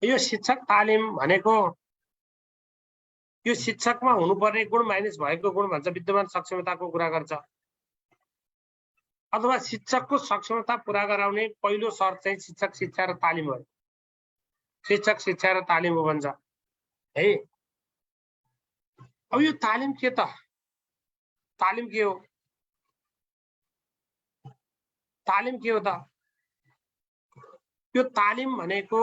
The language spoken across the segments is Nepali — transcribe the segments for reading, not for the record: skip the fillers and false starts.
यो शिक्षक तालिम भनेको यो शिक्षकमा हुनुपर्ने गुण माइनस भएको गुण भन्छ, विद्यमान सक्षमताको कुरा गर्छ। अथवा शिक्षकको सक्षमता पूरा गराउने पहिलो शर्त चाहिँ शिक्षक शिक्षा र तालिम हो। शिक्षक शिक्षा र तालिम हो भन्छ है। अब यो तालिम के त? तालिम के हो? तालिम के हो त? यो तालिम भनेको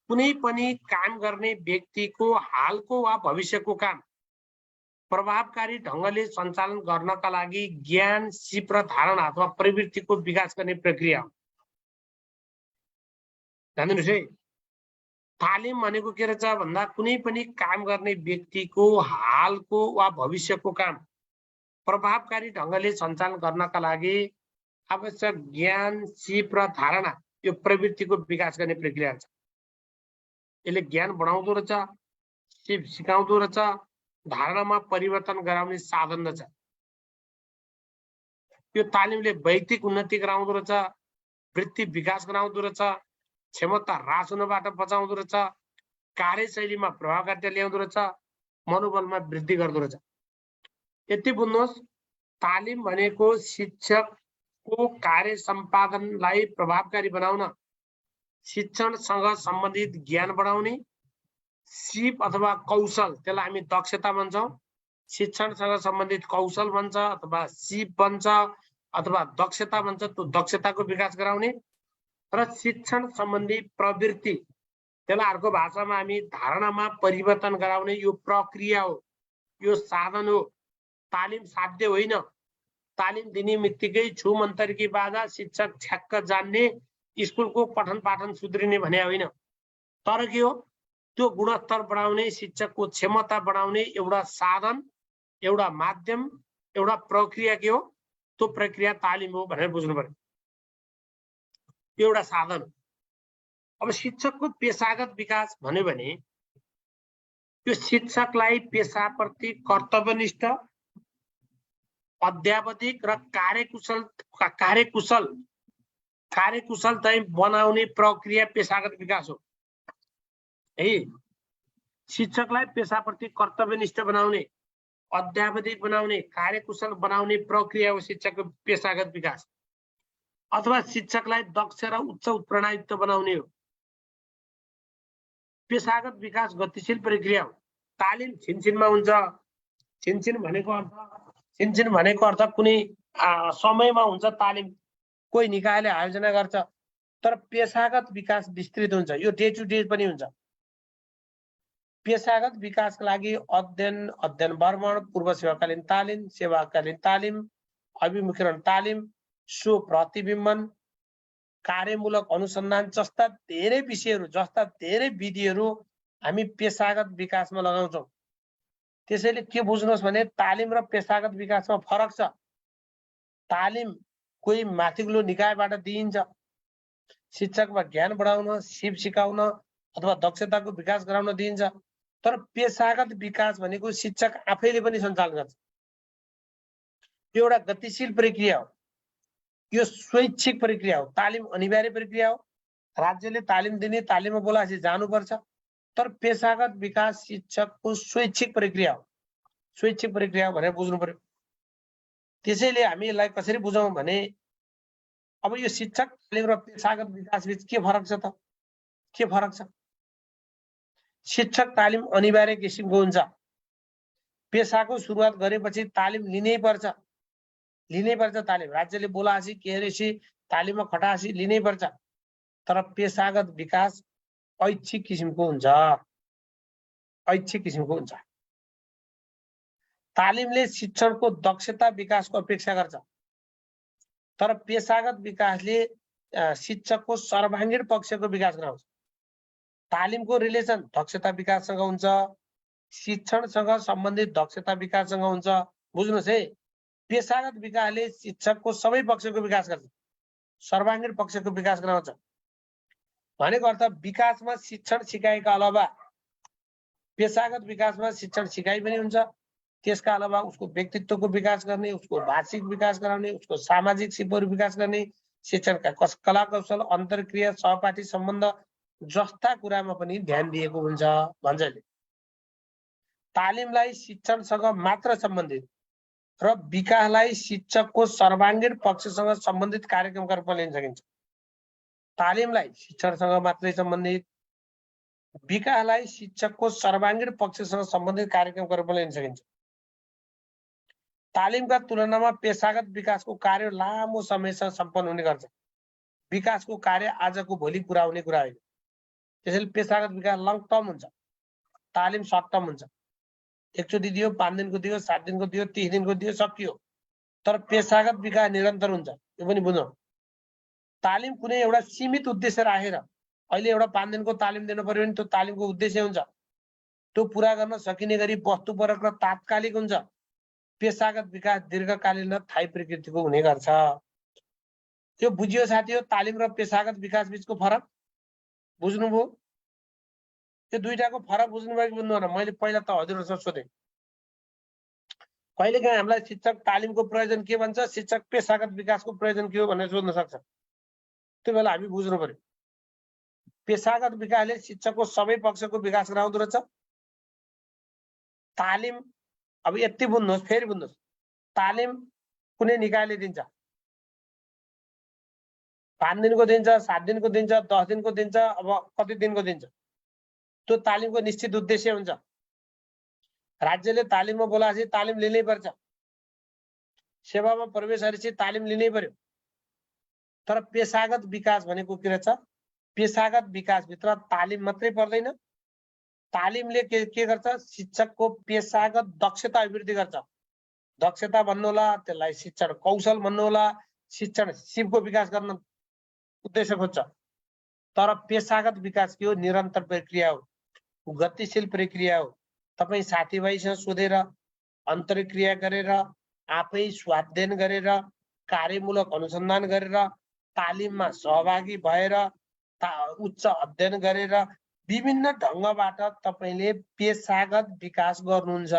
कुनै पनि काम गर्ने व्यक्तिको हालको वा भविष्यको काम प्रभावकारी ढंगले सञ्चालन गर्नका लागि ज्ञान, सिप र धारणा अथवा प्रवृत्तिको विकास गर्ने प्रक्रिया हो। जान्दिनुस् है, तालिम भनेको के रहेछ भन्दा कुनै पनि काम गर्ने व्यक्तिको हालको वा भविष्यको काम प्रभावकारी ढंगले सञ्चालन गर्नका लागि आवश्यक ज्ञान, सिप र धारणा, यो प्रवृत्तिको विकास गर्ने प्रक्रिया छ। यसले ज्ञान बढाउँदो रहेछ, सिप सिकाउँदो रहेछ, धारणामा परिवर्तन गराउने साधन रहेछ। यो तालिमले वैयक्तिक उन्नति गराउँदो रहेछ, वृत्ति विकास गराउँदो रहेछ, क्षमता ह्रास हुनबाट बचाउँदो रहेछ, कार्यशैलीमा प्रभावकारिता ल्याउँदो रहेछ, मनोबलमा वृद्धि गर्दो रहेछ। यति बुझ्नुहोस्, तालिम भनेको शिक्षकको कार्य सम्पादनलाई प्रभावकारी बनाउन, शिक्षणसँग सम्बन्धित ज्ञान बढाउने, सिप अथवा कौशल, त्यसलाई हामी दक्षता भन्छौँ, शिक्षणसँग सम्बन्धित कौशल भन्छ अथवा सिप भन्छ अथवा दक्षता भन्छ, त्यो दक्षताको विकास गराउने र शिक्षण सम्बन्धी प्रवृत्ति, त्यसलाई अर्को भाषामा हामी धारणामा परिवर्तन गराउने यो प्रक्रिया हो, यो साधन हो। तालिम साध्य होइन। तालिम दिने बित्तिकै छु मन्तरकी बाजा, शिक्षक ठ्याक्क जान्ने, स्कुलको पठन पाठन सुध्रिने भने होइन। तर के हो, त्यो गुणस्तर बढाउने, शिक्षकको क्षमता बढाउने एउटा साधन, एउटा माध्यम, एउटा प्रक्रिया के हो, त्यो प्रक्रिया तालिम हो भनेर बुझ्नु पर्यो। एउटा साधन। अब शिक्षकको पेशागत विकास भन्यो भने यो शिक्षकलाई पेशाप्रति कर्तव्यनिष्ठ, अध्यावधिक र कार्यकुशल चाहिँ बनाउने प्रक्रिया पेशागत विकास हो है। शिक्षकलाई पेशाप्रति कर्तव्यनिष्ठ बनाउने, अध्यावधिक बनाउने, कार्यकुशल बनाउने प्रक्रिया हो शिक्षकको पेशागत विकास। अथवा शिक्षकलाई दक्ष र उच्च उत्प्रेरणायुक्त बनाउने हो। पेशागत विकास गतिशील प्रक्रिया हो। तालिम छिनछिनमा हुन्छ। छिनछिन भनेको अर्थ कुनै समयमा हुन्छ तालिम, कोही निकायले आयोजना गर्छ। तर पेशागत विकास विस्तृत हुन्छ, यो डे टु डे पनि हुन्छ। पेशागत विकासका लागि अध्ययन भ्रमण, पूर्व सेवाकालीन तालिम, सेवाकालीन तालिम, अभिमुखीकरण तालिम, सो प्रतिबिम्बन, कार्यमूलक अनुसन्धान जस्ता धेरै विषयहरू, जस्ता धेरै विधिहरू हामी पेशागत विकासमा लगाउँछौँ। त्यसैले के बुझ्नुहोस् भने तालिम र पेशागत विकासमा फरक छ। तालिम कोही माथिल्लो निकायबाट दिइन्छ, शिक्षकमा ज्ञान बढाउन, सिप सिकाउन अथवा दक्षताको विकास गराउन दिइन्छ। तर पेशागत विकास भनेको शिक्षक आफैले पनि सञ्चालन गर्छ। यो एउटा गतिशील प्रक्रिया हो, यो स्वैच्छिक प्रक्रिया हो। तालिम अनिवार्य प्रक्रिया हो, राज्यले तालिम दिने, तालिममा बोलाएपछि जानुपर्छ। तर पेशागत विकास शिक्षकको स्वैच्छिक प्रक्रिया हो, स्वैच्छिक प्रक्रिया भनेर बुझ्नु पर्यो। त्यसैले हामी यसलाई कसरी बुझौँ भने अब यो शिक्षक तालिम र पेशागत विकास बीच के फरक छ त? के फरक छ? शिक्षक तालिम अनिवार्य किसिमको हुन्छ। पेशाको सुरुवात गरेपछि तालिम लिनै पर्छ तालिम। राज्यले बोलाएपछि के रहेछि तालिममा खटाएपछि लिनै पर्छ। तर पेशागत विकास ऐच्छिक किसिमको हुन्छ, ऐच्छिक किसिमको हुन्छ। तालिमले शिक्षणको दक्षता विकासको अपेक्षा गर्छ, तर पेशागत विकासले शिक्षकको सर्वाङ्गीण पक्षको विकास गराउँछ। तालिमको रिलेसन दक्षता विकाससँग हुन्छ, शिक्षणसँग सम्बन्धित दक्षता विकाससँग हुन्छ। बुझ्नुहोस् है, पेशागत विकासले शिक्षकको सबै पक्षको विकास गर्छ, सर्वाङ्गीण पक्षको विकास गराउँछ। भनेको अर्थ विकासमा शिक्षण सिकाइका अलावा पेशागत विकासमा शिक्षण सिकाइ पनि हुन्छ। त्यसका अलावा उसको व्यक्तित्वको विकास गर्ने, उसको भाषिक विकास गराउने, उसको सामाजिक सिपहरू विकास गर्ने, शिक्षणका कला कौशल, अन्तर्क्रिया, सहपाठी सम्बन्ध जस्ता कुरामा पनि ध्यान दिएको हुन्छ भन्छ। तालिमलाई शिक्षणसँग मात्र सम्बन्धित र विकासलाई शिक्षकको सर्वाङ्गीण पक्षसँग सम्बन्धित कार्यक्रमका रूपमा लिन सकिन्छ। तालिमलाई शिक्षणसँग मात्रै सम्बन्धित, विकासलाई शिक्षकको सर्वाङ्गीण पक्षसँग सम्बन्धित कार्यक्रमका रूपमा लिन सकिन्छ। तालिमका तुलनामा पेशागत विकासको कार्य लामो समयसम्म सम्पन्न हुने गर्छ। विकासको कार्य आजको भोलि पुरा हुने कुरा होइन। त्यसैले पेशागत विकास लङ टर्म हुन्छ, तालिम सर्ट टर्म हुन्छ। एकचोटि दियो, 5 दिनको दियो, 7 दिनको दियो, 30 दिनको दियो, सकियो। तर पेशागत विकास निरन्तर हुन्छ, यो पनि बुझ्नु। तालिम कुनै एउटा सीमित उद्देश्य राखेर अहिले एउटा 5 दिनको तालिम दिनु पर्यो भने त्यो तालिमको उद्देश्य हुन्छ, त्यो पुरा गर्न सकिने गरी वस्तुपरक र तात्कालिक हुन्छ। पेशागत विकास दीर्घकालीन र स्थायी प्रकृतिको हुने गर्छ। त्यो बुझियो साथीहरु, तालिम र पेशागत विकास बीचको फरक बुझ्नुभयो? त्यो दुईटाको फरक बुझ्नुभयो कि बुझ्नुहुन्न? मैले पहिला त हजुरहरुसँग सोधेँ। कहिलेकाहीँ हामीलाई शिक्षक तालिमको प्रयोजन के भन्छ, शिक्षक पेशागत विकासको प्रयोजन के हो भनेर सोध्न सक्छ। त्यो बेला हामी बुझ्नु पर्यो। पेशागत विकासले शिक्षकको सबै पक्षको विकास गराउँदो रहेछ। तालिम अब यति बुझ्नुहोस्, फेरि बुझ्नुहोस्। तालिम कुनै निकायले दिन्छ, 5 दिनको दिन्छ, 7 दिनको दिन्छ, 10 दिनको दिन्छ, अब कति दिनको दिन्छ। त्यो तालिमको निश्चित उद्देश्य हुन्छ। राज्यले तालिममा बोलाएपछि तालिम लिनै पर्छ। सेवामा प्रवेश गरेपछि तालिम लिनै पर्यो। तर पेशागत विकास भनेको के रहेछ? पेशागत विकासभित्र तालिम मात्रै पर्दैन। तालिमले के गर्छ? शिक्षकको पेशागत दक्षता अभिवृद्धि गर्छ। दक्षता भन्नु होला, त्यसलाई शिक्षण कौशल भन्नु होला, शिक्षण सिपको विकास गर्न उद्देश्य खोज्छ। तर पेशागत विकास के हो? निरन्तर प्रक्रिया हो, गतिशील प्रक्रिया हो। तपाई साथीभाइसँग सोधेर, अन्तर्क्रिया गरेर, आफै स्वाध्ययन गरेर, कार्यमूलक अनुसन्धान गरेर, तालिममा सहभागी भएर, उच्च अध्ययन गरेर, विभिन्न ढंगबाट तपाईले पेशागत विकास गर्नुहुन्छ।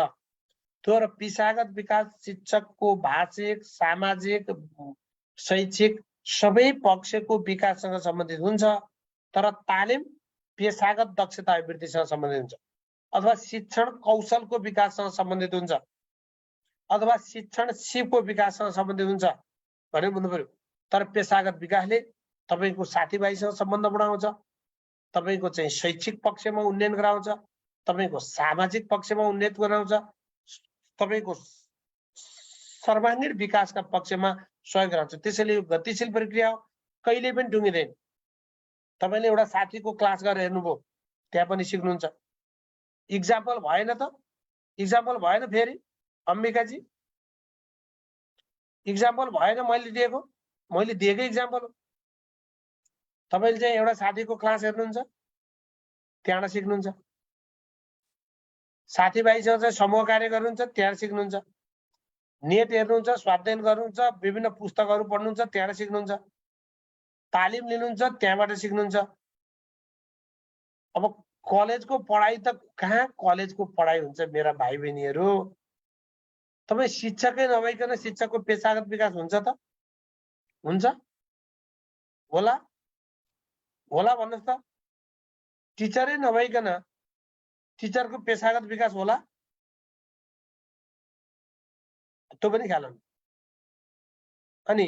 तर पेशागत विकास शिक्षकको भाषिक, सामाजिक, शैक्षिक सबै पक्षको विकाससँग सम्बन्धित हुन्छ। तर तालिम पेशागत दक्षता अभिवृद्धिसँग सम्बन्धित हुन्छ, अथवा शिक्षण कौशलको विकाससँग सम्बन्धित हुन्छ, अथवा शिक्षण सिपको विकाससँग सम्बन्धित हुन्छ भनेर बुझ्नु पर्यो। तर पेशागत विकासले तपाईको साथीभाइसँग सम्बन्ध बढाउँछ, तपाईको चाहिँ शैक्षिक पक्षमा उन्नयन गराउँछ, तपाईको सामाजिक पक्षमा उन्नयन गराउँछ, तपाईको सर्वाङ्गीण विकासका पक्षमा सहयोग गराउँछ। त्यसैले यो गतिशील प्रक्रिया हो, कहिले पनि टुङ्गिदैन। तपाईले एउटा साथीको क्लास गरेर हेर्नुभयो, त्यहाँ पनि सिक्नुहुन्छ। इक्जाम्पल भएन त? इक्जाम्पल भएन? फेरि अम्बिकाजी इक्जाम्पल भएन? मैले दिएको इक्जाम्पल हो। तपाईले चाहिँ एउटा साथीको क्लास हेर्नुहुन्छ, त्यहाँबाट सिक्नुहुन्छ। साथीभाइसँग चाहिँ समूह कार्य गर्नुहुन्छ, त्यहाँ सिक्नुहुन्छ। नेट हेर्नुहुन्छ, स्वाध्ययन गर्नुहुन्छ, विभिन्न पुस्तकहरू पढ्नुहुन्छ, त्यहाँ सिक्नुहुन्छ। तालिम लिनुहुन्छ, त्यहाँबाट सिक्नुहुन्छ। अब कलेजको पढाइ त कहाँ कलेजको पढाइ हुन्छ मेरा भाइ बहिनीहरू? तपाई शिक्षकै नभइकन शिक्षकको पेशागत विकास हुन्छ त? हुन्छ? होला? होला भन्नुस् त? टिचरै नभइकन टिचरको पेशागत विकास होला? त्यो पनि ख्याल हुनु। अनि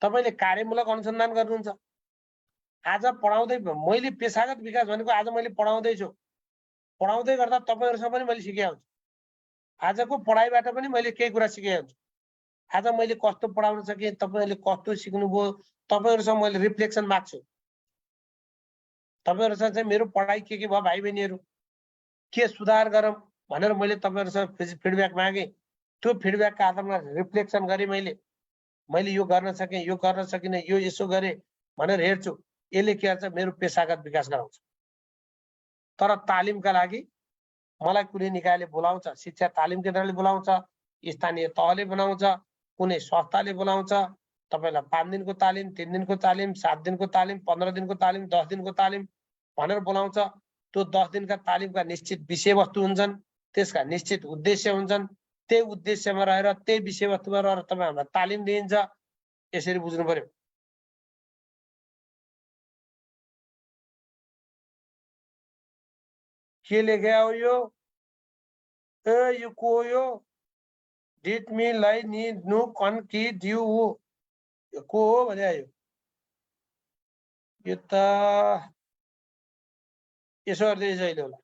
तपाईले कार्यमूलक अनुसन्धान गर्नुहुन्छ। आज पढाउँदै मैले पेशागत विकास भनेको आज मैले पढाउँदै छु, पढाउँदै गर्दा तपाईहरुसँग पनि मैले सिकेको हुन्छु। आजको पढाइबाट पनि मैले केही कुरा सिकेको हुन्छु। आज मैले कस्तो पढाउन सके, तपाईहरुले कस्तो सिक्नुभयो, तपाईहरुसँग मैले रिफ्लेक्सन माग्छु। तपाईहरुसँग चाहिँ मेरो पढाइ के भयो भाइ बहिनीहरु, के सुधार गरौँ भनेर मैले तपाईहरुसँग फिडब्याक मागे। त्यो फिडब्याकका आधारमा रिफ्लेक्सन गरे मैले यो गर्न सके, यो गर्न सकिने, यो यसो गरे भनेर हेर्छु। यसले के गर्छ? मेरो पेशागत विकास गराउँछ। तर तालिमका लागि मलाई कुनै निकायले बोलाउँछ, शिक्षा तालिम केन्द्रले बोलाउँछ, स्थानीय तहले बनाउँछ, कुनै संस्थाले बोलाउँछ, तपाईलाई 5 दिनको तालिम, 3 दिनको तालिम, 7 दिनको तालिम, 15 दिनको तालिम, 10 दिनको तालिम भनेर बोलाउँछ। त्यो 10 दिनका तालिमका निश्चित विषयवस्तु हुन्छन्, त्यसका निश्चित उद्देश्य हुन्छन्। त्यही उद्देश्यमा रहेर, त्यही विषयवस्तुमा रहेर तपाईहरुलाई तालिम दिइन्छ। यसरी बुझ्नु पर्यो। के लेख्या हो यो? ए यो को यो? डिट मी लाई नि नु कन कि ड्यु हो, यो को हो भने आयो। यो त यसो गर्दै जहिले होला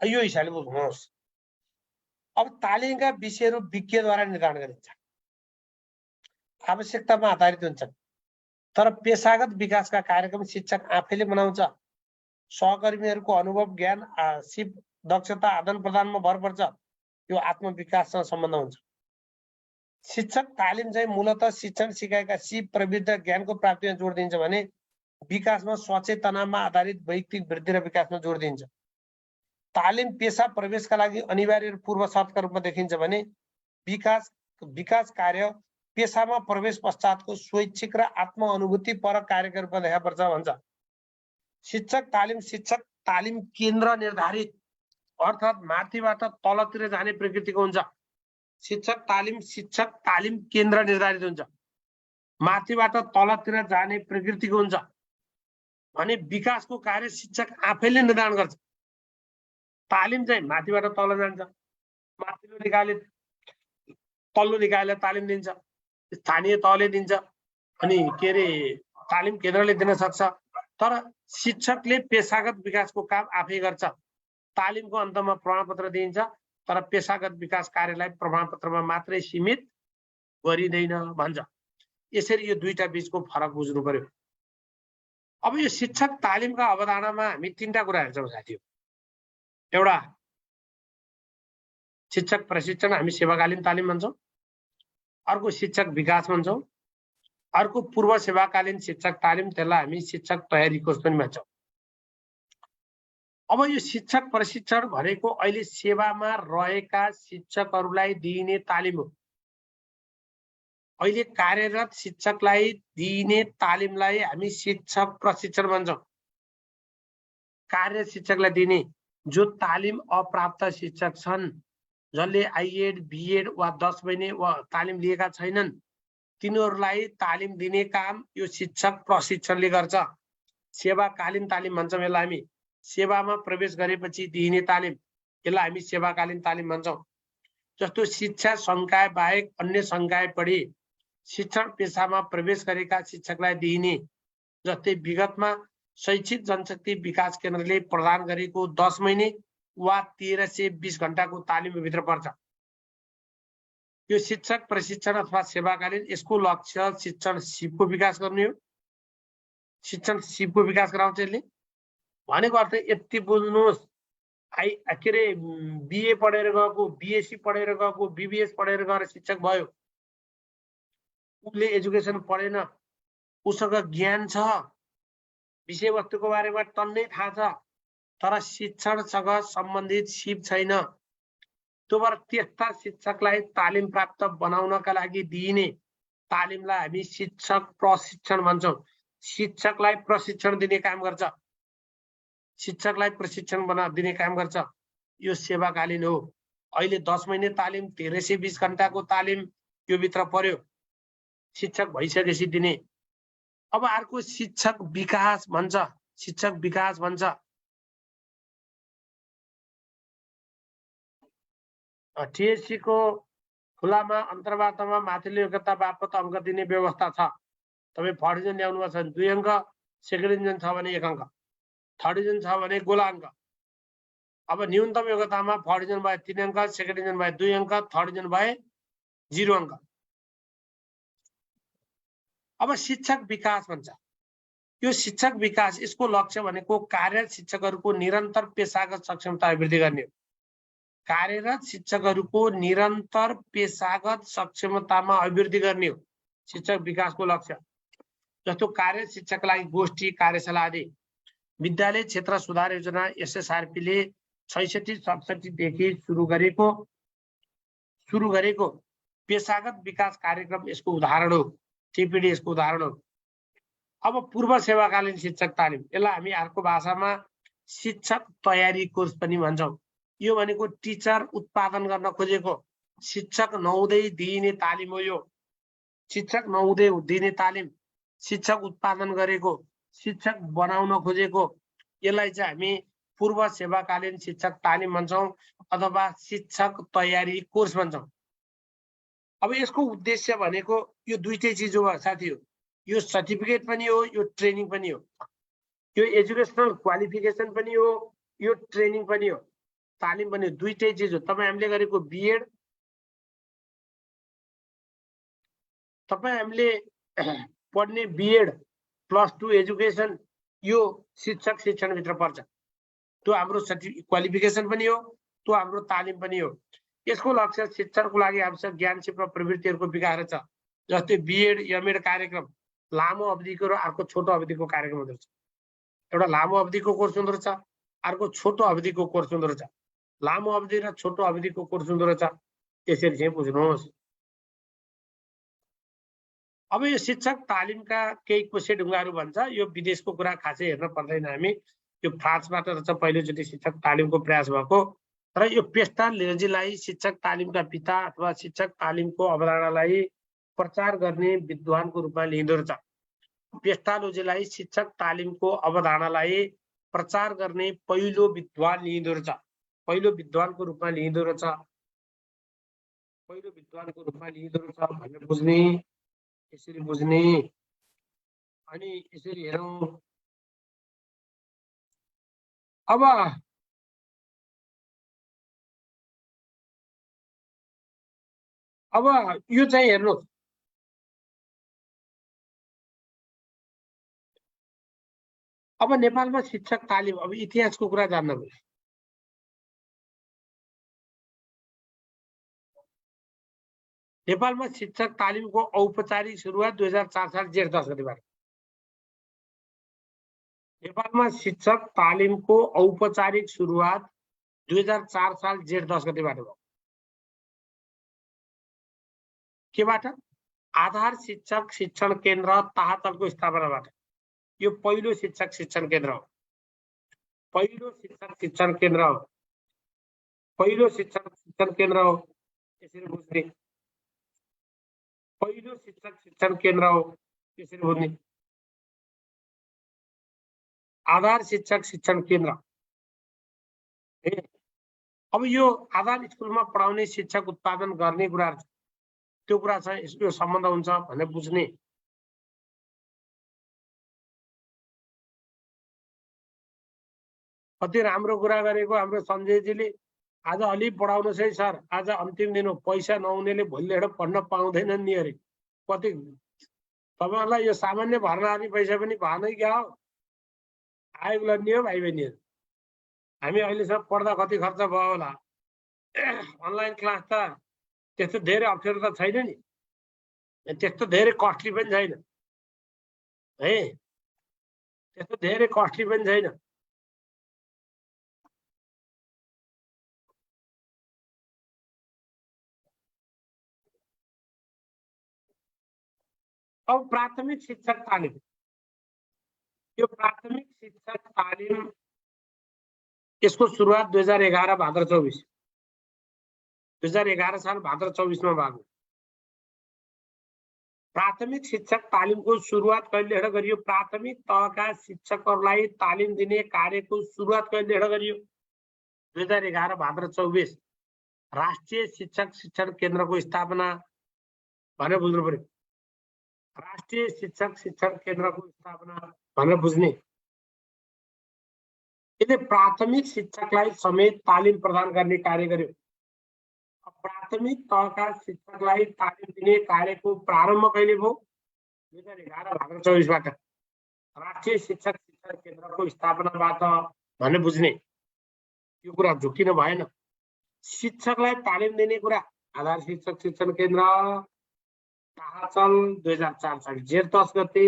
यो हिसाबले बुझ्नुहोस्। अब तालिमका विषयहरू विज्ञद्वारा निर्धारण गरिन्छ, आवश्यकतामा आधारित हुन्छन्, तर पेशागत विकासका कार्यक्रम शिक्षक आफैले बनाउँछ। सहकर्मीहरूको अनुभव, ज्ञान, सिप, दक्षता आदान प्रदानमा भर पर्छ। यो आत्मविकाससँग सम्बन्ध हुन्छ। शिक्षक तालिम चाहिँ मूलतः शिक्षण सिकाएका सिप प्रविधि ज्ञानको प्राप्तिमा जोड दिन्छ भने विकासमा सचेतनामा आधारित वैयक्तिक वृद्धि र विकासमा जोड दिन्छ। तालिम पेशा प्रवेशका लागि अनिवार्य पूर्व शर्तका रूपमा देखिन्छ भने विकास कार्य पेशामा प्रवेश पश्चातको स्वैच्छिक र आत्म अनुभूति परक कार्यका रूपमा देखा पर्छ भन्छ। शिक्षक तालिम केन्द्र निर्धारित अर्थात् माथिबाट तलतिर जाने प्रकृतिको हुन्छ। शिक्षक तालिम केन्द्र निर्धारित हुन्छ, माथिबाट तलतिर जाने प्रकृतिको हुन्छ भने विकासको कार्य शिक्षक आफैले निर्धारण गर्छ। तालिम चाहिँ माथिबाट तल जान्छ, माथिल्लो निकायले तल्लो निकायलाई तालिम दिन्छ, स्थानीय तहले दिन्छ, अनि के अरे तालिम केन्द्रले दिन सक्छ। तर शिक्षकले पेशागत विकासको काम आफै गर्छ। तालिमको अन्तमा प्रमाणपत्र दिइन्छ, तर पेशागत विकास कार्यलाई प्रमाणपत्रमा मात्रै सीमित गरिँदैन भन्छ। यसरी यो दुईटा बीचको फरक बुझ्नु पर्यो। अब यो शिक्षक तालिमका अवधारणामा हामी तीनटा कुरा हेर्छौँ साथीहरु। एउटा शिक्षक प्रशिक्षण हामी सेवाकालीन तालिम भन्छौँ, अर्को शिक्षक विकास भन्छौँ, अर्को पूर्व सेवाकालीन शिक्षक तालिम, त्यसलाई हामी शिक्षक तयारी कोर्स पनि भन्छौँ। अब यो शिक्षक प्रशिक्षण भनेको अहिले सेवामा रहेका शिक्षकहरूलाई दिइने तालिम हो। अहिले कार्यरत शिक्षकलाई दिइने तालिमलाई हामी शिक्षक प्रशिक्षण भन्छौँ। कार्य शिक्षकलाई दिने जो तालिम अप्राप्त शिक्षक छन्, जसले आइएड बिएड वा 10 महिने वा तालिम लिएका छैनन्, तिनीहरूलाई तालिम दिने काम यो शिक्षक प्रशिक्षणले गर्छ। सेवाकालीन तालिम भन्छौँ यसलाई हामी। सेवामा प्रवेश गरेपछि दिइने तालिम, यसलाई हामी सेवाकालीन तालिम भन्छौँ। जस्तो शिक्षा संकाय बाहेक अन्य संकाय पढी शिक्षण पेशामा प्रवेश गरेका शिक्षकलाई दिइने, जस्तै विगतमा शैक्षिक जनशक्ति विकास केन्द्रले प्रदान गरेको 10 महिने वा 1320 घण्टाको तालिमभित्र पर्छ। यो शिक्षक प्रशिक्षण अथवा सेवाकालीन, यसको लक्ष्य शिक्षण सिपको विकास गर्ने हो। शिक्षण सिपको विकास गराउँछ यसले। भनेको अर्थ यति बुझ्नुहोस्, के अरे बिए पढेर गएको, बिएससी पढेर गएको, बिबिएस पढेर गएर शिक्षक भयो, उसले एजुकेसन पढेन, उसँग ज्ञान छ, विषयवस्तुको बारेमा टन्नै थाहा छ, तर शिक्षणसँग सम्बन्धित सिप छैन। त्यो भएर त्यस्ता शिक्षकलाई तालिम प्राप्त बनाउनका लागि दिइने तालिमलाई हामी शिक्षक प्रशिक्षण भन्छौँ। शिक्षकलाई प्रशिक्षण दिने काम गर्छ, शिक्षकलाई प्रशिक्षण दिने काम गर्छ। यो सेवाकालीन हो। अहिले 10 महिने तालिम, 1320 घण्टाको तालिम यो भित्र पर्यो, शिक्षक भइसकेपछि दिने। अब अर्को शिक्षक विकास भन्छ। शिक्षक विकास भन्छ टिएससी को खुलामा अन्तर्वार्तामा माथिल्लो योग्यता बापत अङ्क दिने व्यवस्था छ। तपाईँ फर्स्ट डिभिजन ल्याउनु छ भने 2 अङ्क, सेकेन्ड डिभिजन छ भने 1 अङ्क, थर्ड डिभिजन छ भने गोला अङ्क। अब न्यूनतम योग्यतामा फर्स्ट डिभिजन भए 3 अङ्क, सेकेन्ड डिभिजन भए 2 अङ्क, थर्ड डिभिजन भए 0 अङ्क। अब शिक्षक विकास भन्छ। यो शिक्षक विकास, यसको लक्ष्य भनेको कार्यरत शिक्षकहरूको निरन्तर पेशागत सक्षमता अभिवृद्धि गर्ने हो। कार्यरत शिक्षकहरूको निरन्तर पेशागत सक्षमतामा अभिवृद्धि गर्ने हो शिक्षक विकासको लक्ष्य। जस्तो कार्यरत शिक्षकलाई गोष्ठी, कार्यशाला आदि। विद्यालय क्षेत्र सुधार योजना एसएसआरपीले 66-67 देखि सुरु गरेको पेशागत विकास कार्यक्रम यसको उदाहरण हो। टिपिडी यसको उदाहरण हो। अब पूर्व सेवाकालीन शिक्षक तालिम, यसलाई हामी अर्को भाषामा शिक्षक तयारी कोर्स पनि भन्छौँ। यो भनेको टिचर उत्पादन गर्न खोजेको, शिक्षक नहुँदै दिइने तालिम हो। यो शिक्षक नहुँदै दिने तालिम, शिक्षक उत्पादन गरेको, शिक्षक बनाउन खोजेको, यसलाई चाहिँ हामी पूर्व सेवाकालीन शिक्षक तालिम भन्छौँ अथवा शिक्षक तयारी कोर्स भन्छौँ। अब यसको उद्देश्य भनेको यो दुईटै चिज हो साथीहरु, यो सर्टिफिकेट पनि हो, यो ट्रेनिङ पनि हो, यो एजुकेसनल क्वालिफिकेसन पनि हो, यो ट्रेनिङ पनि हो, तालिम पनि हो, दुईटै चिज हो। तपाईँ हामीले गरेको बीएड, तपाईँ हामीले पढ्ने बीएड +2 एजुकेसन यो शिक्षक शिक्षणभित्र पर्छ। त्यो हाम्रो क्वालिफिकेसन पनि हो, त्यो हाम्रो तालिम पनि हो। यसको लक्ष्य शिक्षणको लागि आवश्यक ज्ञान सिप र प्रवृत्तिहरूको विकास छ। जस्तै बीएड एमएड कार्यक्रम लामो अवधिको र अर्को छोटो अवधिको कार्यक्रम हुँदो रहेछ। एउटा लामो अवधिको कोर्स हुँदो रहेछ, अर्को छोटो अवधिको कोर्स हुँदो रहेछ। लामो अवधि र छोटो अवधिको कोर्स हुँदो रहेछ। त्यसरी चाहिँ बुझ्नुहोस्। अब यो शिक्षक तालिमका केही कोसे ढुङ्गाहरू भन्छ। यो विदेशको कुरा खासै हेर्न पर्दैन हामी। यो फ्रान्सबाट रहेछ पहिलोचोटि शिक्षक तालिमको प्रयास भएको। र यो पेस्टालोजीलाई शिक्षक तालिमका पिता अथवा शिक्षक तालिमको अवधारणालाई प्रचार गर्ने विद्वानको रूपमा लिइँदो रहेछ। पेस्टालोजीलाई शिक्षक तालिमको अवधारणालाई प्रचार गर्ने पहिलो विद्वान लिइँदो रहेछ। पहिलो विद्वानको रूपमा लिइँदो रहेछ। पहिलो विद्वानको रूपमा लिइँदो रहेछ भनेर बुझ्ने, यसरी बुझ्ने। अनि यसरी हेरौँ। अब यो चाहिँ हेर्नुहोस्। अब नेपालमा शिक्षक तालिम, अब इतिहासको कुरा जान्न पर्छ। नेपालमा शिक्षक तालिमको औपचारिक सुरुवात 2004 साल जेठ 10 गतेबाट। नेपालमा शिक्षक तालिमको औपचारिक सुरुवात 2004 साल जेठ 10 गतेबाट भयो। केबाट? आधार शिक्षक शिक्षण केन्द्र ताहातलको स्थापनाबाट। यो पहिलो शिक्षक शिक्षण केन्द्र हो। पहिलो शिक्षक शिक्षण केन्द्र हो। पहिलो शिक्षक शिक्षण केन्द्र हो। यसरी बुझ्ने। पहिलो शिक्षक शिक्षण केन्द्र हो। यसरी बुझ्ने। आधार शिक्षक शिक्षण केन्द्र। अब यो आधार स्कुलमा पढाउने शिक्षक उत्पादन गर्ने कुरा, त्यो कुरा चाहिँ यसको सम्बन्ध हुन्छ भनेर बुझ्ने। कति राम्रो कुरा गरेको हाम्रो सञ्जयजीले। आज अलि पढाउनुहोस् है सर, आज अन्तिम दिन हो, पैसा नहुनेले भोलिबाट पढ्न पाउँदैनन् नि अरे। कति तपाईँहरूलाई यो सामान्य भर्ना आउने पैसा पनि भएनै क्या हो, आयोग लड्ने हो भाइ बहिनीहरू। हामी अहिलेसम्म पढ्दा कति खर्च भयो होला। अनलाइन क्लास त त्यस्तो धेरै अप्ठ्यारो त छैन नि, त्यस्तो धेरै कस्टली पनि छैन है, त्यस्तो धेरै कस्टली पनि छैन। अब प्राथमिक शिक्षक तालिम, यो प्राथमिक शिक्षक तालिम यसको सुरुवात 2011 भाद्र 24, 2011 साल भाद्र 24 मा भएको। प्राथमिक शिक्षक तालिमको सुरुवात कहिलेबाट गरियो? प्राथमिक तहका शिक्षकहरूलाई तालिम दिने कार्यको सुरुवात कहिलेबाट गरियो? 2011 भाद्र 24 राष्ट्रिय शिक्षक शिक्षण केन्द्रको स्थापना भनेर बुझ्नु पर्यो। राष्ट्रिय शिक्षक शिक्षण केन्द्रको स्थापना भनेर बुझ्ने। यसले प्राथमिक शिक्षकलाई समेत तालिम प्रदान गर्ने कार्य गर्यो। प्राथमिक तहका शिक्षकलाई तालिम दिने कार्यको प्रारम्भ कहिले भयो? 2011 भाद्र 24 बाट राष्ट्रिय शिक्षक शिक्षण केन्द्रको स्थापनाबाट भनेर बुझ्ने। यो कुरा झुकिन भएन। शिक्षकलाई तालिम दिने कुरा आधार शिक्षक शिक्षण केन्द्र ताहाचल 2004 साल जेठ 10 गते।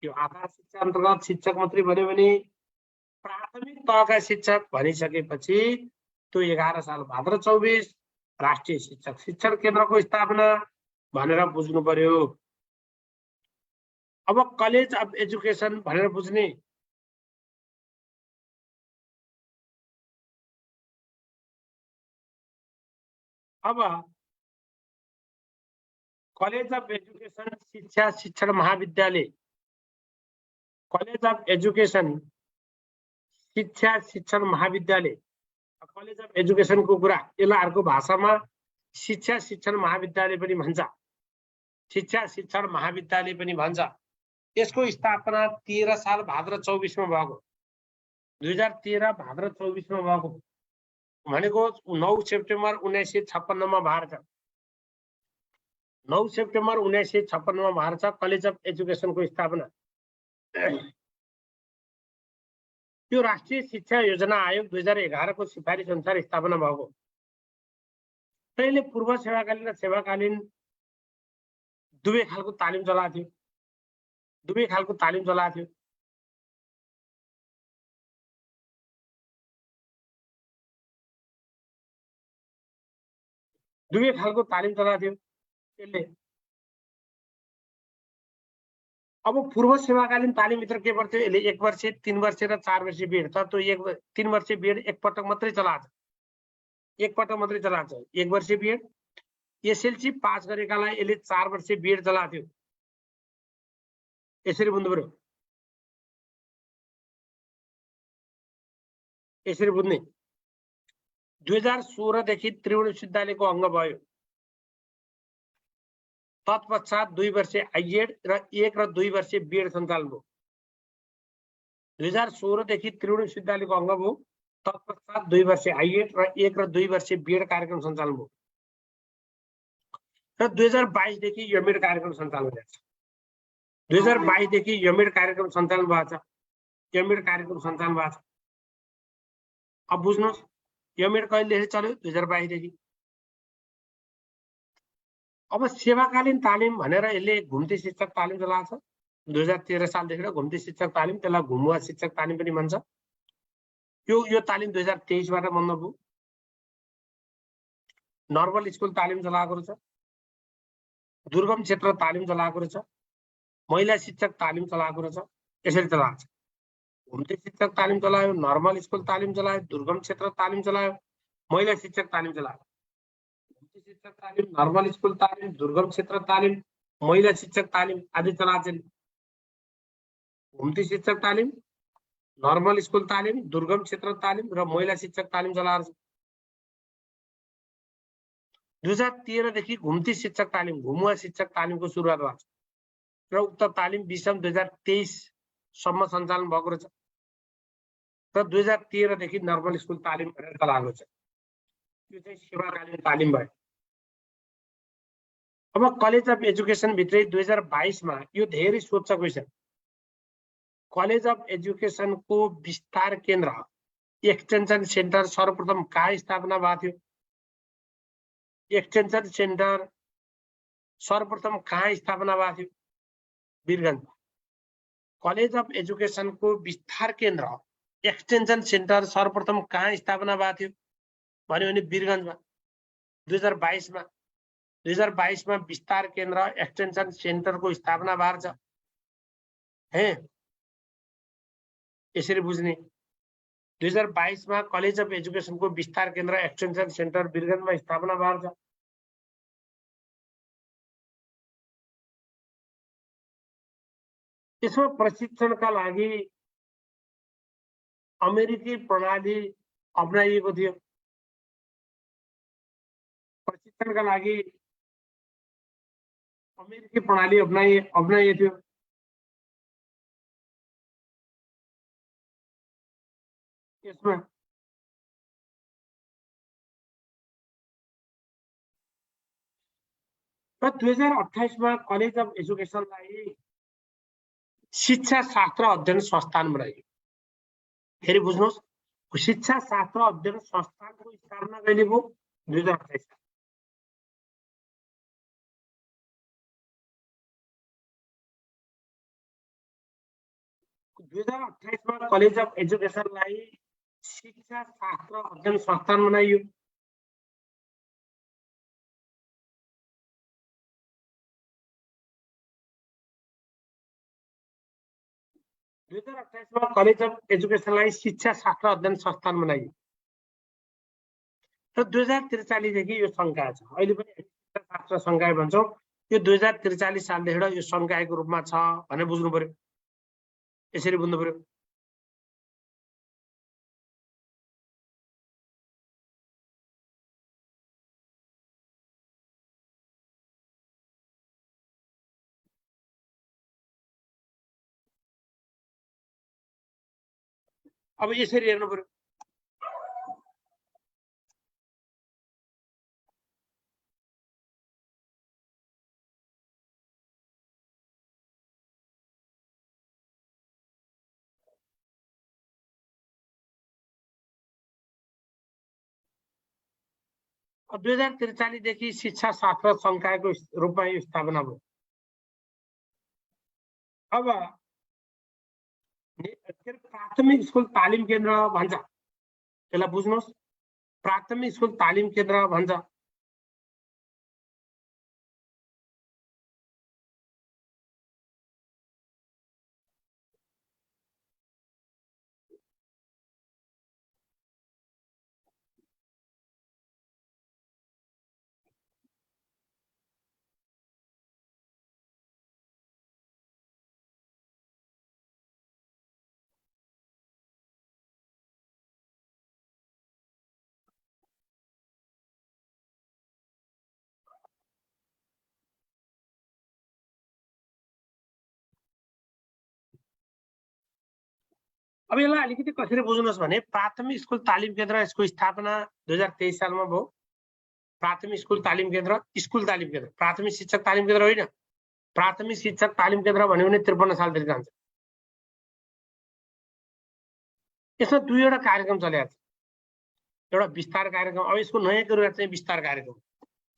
यो आधार शिक्षा अन्तर्गत शिक्षक मात्रै भन्यो भने प्राथमिक तहका शिक्षक भनिसकेपछि त्यो 11 साल भाद्र 24 राष्ट्रिय शिक्षक शिक्षण केन्द्रको स्थापना भनेर बुझ्नु पर्यो। अब कलेज अफ एजुकेसन भनेर बुझ्ने। अब कलेज अफ एजुकेसन शिक्षा शिक्षण महाविद्यालय, कलेज अफ एजुकेसन शिक्षा शिक्षण महाविद्यालय कलेज अफ एजुकेसनको कुरा यसलाई अर्को भाषामा शिक्षा शिक्षण महाविद्यालय पनि भन्छ, शिक्षा शिक्षण महाविद्यालय पनि भन्छ। यसको स्थापना 13 साल भाद्र 24 मा भएको, 2013 भाद्र 24 मा भएको भनेको 9 सेप्टेम्बर 1956 मा भएको छ। 9 सेप्टेम्बर 1956 मा भएको छ कलेज अफ एजुकेसनको स्थापना। यो राष्ट्रिय शिक्षा योजना आयोग 2011 को सिफारिस अनुसार स्थापना भएको। त्यसले पूर्व सेवाकालीन र सेवाकालीन दुवै खालको तालिम चलाएको थियो, दुवै खालको तालिम चलाएको थियो। दुवै खालको तालिम चलाएको थियो त्यसले। अब पूर्व सेवाकालीन तालिम भित्र के पर्थ्यो, यसले 1 वर्ष 3 वर्ष र 4 वर्ष बीएड त त्यो 3 वर्ष बीएड एक पटक मात्रै चलाएको छ, एक पटक मात्रै चलाएको छ। 1 वर्ष बीएड एसएलसी पास गरेकालाई यसले 4 वर्ष बीएड चलाएको थियो। यसरी बुझ्नु पर्यो, यसरी बुझ्ने। 2016 देखि त्रिभुवन विश्वविद्यालयको अङ्ग भयो। तत्पश्चात 2 वर्ष आइएड र 1 र 2 वर्ष बीएड सञ्चालन भयो। 2016 देखि त्रिभुवन विश्वविद्यालयको अङ्ग भयो। तत्पश्चात 2 वर्ष आइएड र 1 र 2 वर्ष बीएड कार्यक्रम सञ्चालन भयो र 2022 देखि एमएड कार्यक्रम सञ्चालन भएको छ। 2022 देखि एमएड कार्यक्रम सञ्चालन भएको छ। एमएड कार्यक्रम सञ्चालन भएको छ। अब बुझ्नुहोस् एमएड कहिलेदेखि चल्यो, 2022 देखि। अब सेवाकालीन तालिम भनेर यसले घुम्ती शिक्षक तालिम चलाएको छ 2013 सालदेखि घुम्ती शिक्षक तालिम, त्यसलाई घुमुवा शिक्षक तालिम पनि भन्छ। यो तालिम 2023 बाट बन्द भयो। नर्मल स्कुल तालिम चलाएको छ, दुर्गम क्षेत्र तालिम चलाएको छ, महिला शिक्षक तालिम चलाएको छ। यसरी चलाएको छ। घुम्ती शिक्षक तालिम चलायो, नर्मल स्कुल तालिम चलायो, दुर्गम क्षेत्र तालिम चलायो, महिला शिक्षक तालिम चलायो। घुम्ती शिक्षक तालिम, नर्मल स्कुल तालिम, दुर्गम क्षेत्र तालिम, महिला शिक्षक तालिम आदि चलाएको छ। घुम्ती शिक्षक तालिम, नर्मल स्कुल तालिम, दुर्गम क्षेत्र तालिम र महिला शिक्षक तालिम चलाएको छ। 2013 देखि घुम्ती शिक्षक तालिम, घुमुवा शिक्षक तालिमको सुरुवात भएको छ र उक्त तालिम विषम 2023 सम्म सञ्चालन भएको रहेछ र 2013 देखि नर्मल स्कुल तालिम भनेर चलाएको छ। यो चाहिँ सेवाकालीन तालिम भयो। अब कलेज अफ एजुकेसन भित्रै 2022 मा यो धेरै सोध्छ क्वेशन। कलेज अफ एजुकेसन को विस्तार केन्द्र एक्सटेन्सन सेन्टर सर्वप्रथम कहाँ स्थापना भएको थियो? एक्सटेन्सन सेन्टर सर्वप्रथम कहाँ स्थापना भएको थियो? वीरगञ्जमा। कलेज अफ एजुकेसन को विस्तार केन्द्र एक्सटेन्सन सेन्टर सर्वप्रथम कहाँ स्थापना भएको थियो भन्यो भने वीरगञ्जमा 2022 मा। 2022 मा विस्तार केन्द्र एक्सटेन्सन सेन्टर को स्थापना भएको छ। हे यसरी बुझ्ने। 2022 मा कलेज अफ एजुकेसन को विस्तार केन्द्र एक्सटेन्सन सेन्टर वीरगञ्जमा स्थापना भएको छ। यसमा प्रशिक्षणका लागि अमेरिकी प्रणाली अपनाइएको थियो। प्रशिक्षणका लागि अमेरिकी प्रणाली अपनाइएको थियो। यसमा र 2028 मा कलेज अफ एजुकेसनलाई शिक्षा शास्त्र अध्ययन संस्थान बनाइयो। फेरि बुझ्नुहोस्, शिक्षा शास्त्र अध्ययन संस्थानको स्थापना कहिले भयो? 2028 मा। कलेज अफ एजुकेसनलाई शिक्षा शास्त्र अध्ययन संस्थान बनाइयो। कलेज अफ एजुकेसनलाई शिक्षा शास्त्र अध्ययन संस्थान बनाइयो र 2043 देखि यो संकाय छ। अहिले पनि शिक्षा शास्त्र संकाय भन्छौँ। यो 2043 सालदेखि यो संकायको रूपमा छ भनेर बुझ्नु पर्यो। यसरी बुझ्नु पर्यो। अब यसरी हेर्नु पर्यो। अब 2043 देखि शिक्षा शास्त्र संकायको रूपमा यो स्थापना भयो। अब प्राथमिक स्कुल तालिम केन्द्र भन्छ, त्यसलाई बुझ्नुहोस्, प्राथमिक स्कुल तालिम केन्द्र भन्छ। अब यसलाई अलिकति कसरी बुझ्नुहोस् भने प्राथमिक स्कुल तालिम केन्द्र यसको स्थापना 2023 सालमा भयो। प्राथमिक स्कुल तालिम केन्द्र, स्कुल तालिम केन्द्र, प्राथमिक शिक्षक तालिम केन्द्र होइन। प्राथमिक शिक्षक तालिम केन्द्र भन्यो भने 53 सालतिर जान्छ। यसमा दुईवटा कार्यक्रम चलेको छ, एउटा विस्तार कार्यक्रम, अब यसको नयाँ कुरा चाहिँ विस्तार कार्यक्रम।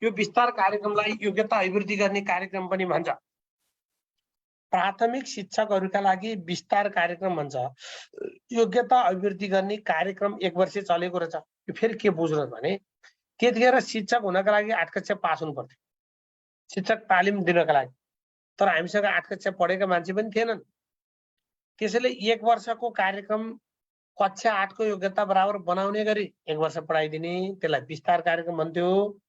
यो विस्तार कार्यक्रमलाई योग्यता अभिवृद्धि गर्ने कार्यक्रम पनि भन्छ। प्राथमिक शिक्षकहरूका लागि विस्तार कार्यक्रम भन्छ। योग्यता अभिवृद्धि गर्ने कार्यक्रम 1 वर्ष चलेको रहेछ। यो फेरि के बुझ्नुहोस् भने त्यतिखेर शिक्षक हुनका लागि 8 कक्षा पास हुनु पर्थ्यो, शिक्षक तालिम दिनका लागि। तर हामीसँग 8 कक्षा पढेका मान्छे पनि थिएनन्। त्यसैले 1 वर्षको कार्यक्रम कक्षा 8 को योग्यता बराबर बनाउने गरी 1 वर्ष पढाइदिने, त्यसलाई विस्तार कार्यक्रम भन्थ्यो।